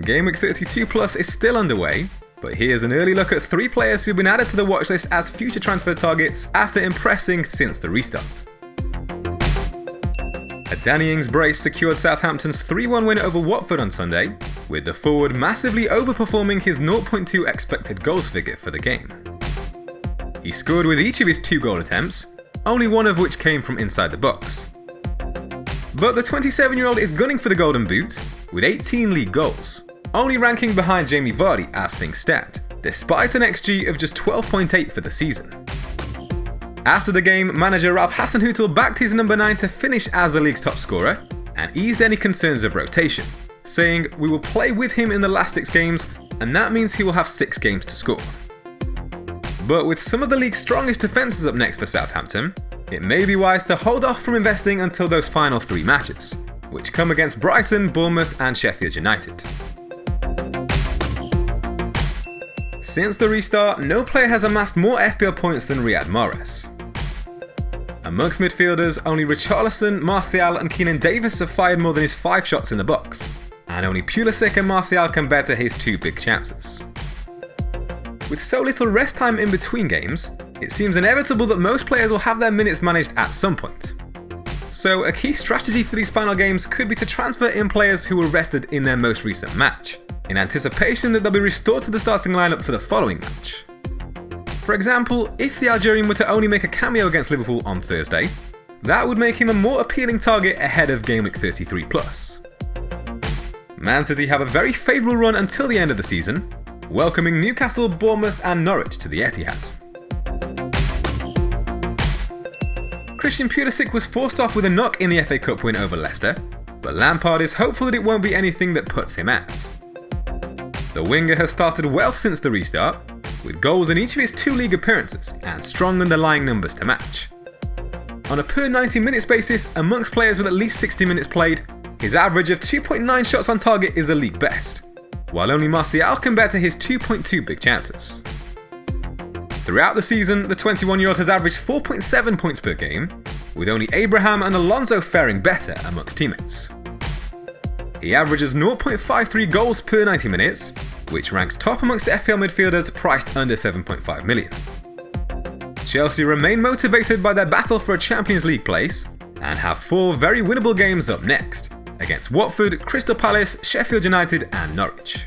Gameweek 32 Plus is still underway, but here's an early look at 3 players who've been added to the watchlist as future transfer targets after impressing since the restart. A Danny Ings brace secured Southampton's 3-1 win over Watford on Sunday, with the forward massively overperforming his 0.2 expected goals figure for the game. He scored with each of his 2 goal attempts, only one of which came from inside the box. But the 27-year-old is gunning for the Golden Boot, with 18 league goals, only ranking behind Jamie Vardy as things stand, despite an XG of just 12.8 for the season. After the game, manager Ralph Hasenhüttl backed his number 9 to finish as the league's top scorer, and eased any concerns of rotation, saying, "We will play with him in the last 6 games, and that means he will have 6 games to score." But with some of the league's strongest defences up next for Southampton, it may be wise to hold off from investing until those final 3 matches, which come against Brighton, Bournemouth and Sheffield United. Since the restart, no player has amassed more FPL points than Riyad Mahrez. Amongst midfielders, only Richarlison, Martial and Keenan Davis have fired more than his 5 shots in the box, and only Pulisic and Martial can better his 2 big chances. With so little rest time in between games, it seems inevitable that most players will have their minutes managed at some point. So a key strategy for these final games could be to transfer in players who were rested in their most recent match, in anticipation that they'll be restored to the starting lineup for the following match. For example, if the Algerian were to only make a cameo against Liverpool on Thursday, that would make him a more appealing target ahead of Gameweek 33 Plus. Man City have a very favourable run until the end of the season, welcoming Newcastle, Bournemouth and Norwich to the Etihad. Christian Pulisic was forced off with a knock in the FA Cup win over Leicester, but Lampard is hopeful that it won't be anything that puts him out. The winger has started well since the restart, with goals in each of his 2 league appearances and strong underlying numbers to match. On a per 90 minutes basis, amongst players with at least 60 minutes played, his average of 2.9 shots on target is a league best, while only Martial can better his 2.2 big chances. Throughout the season, the 21-year-old has averaged 4.7 points per game, with only Abraham and Alonso faring better amongst teammates. He averages 0.53 goals per 90 minutes, which ranks top amongst FPL midfielders priced under 7.5 million. Chelsea remain motivated by their battle for a Champions League place, and have 4 very winnable games up next, against Watford, Crystal Palace, Sheffield United and Norwich.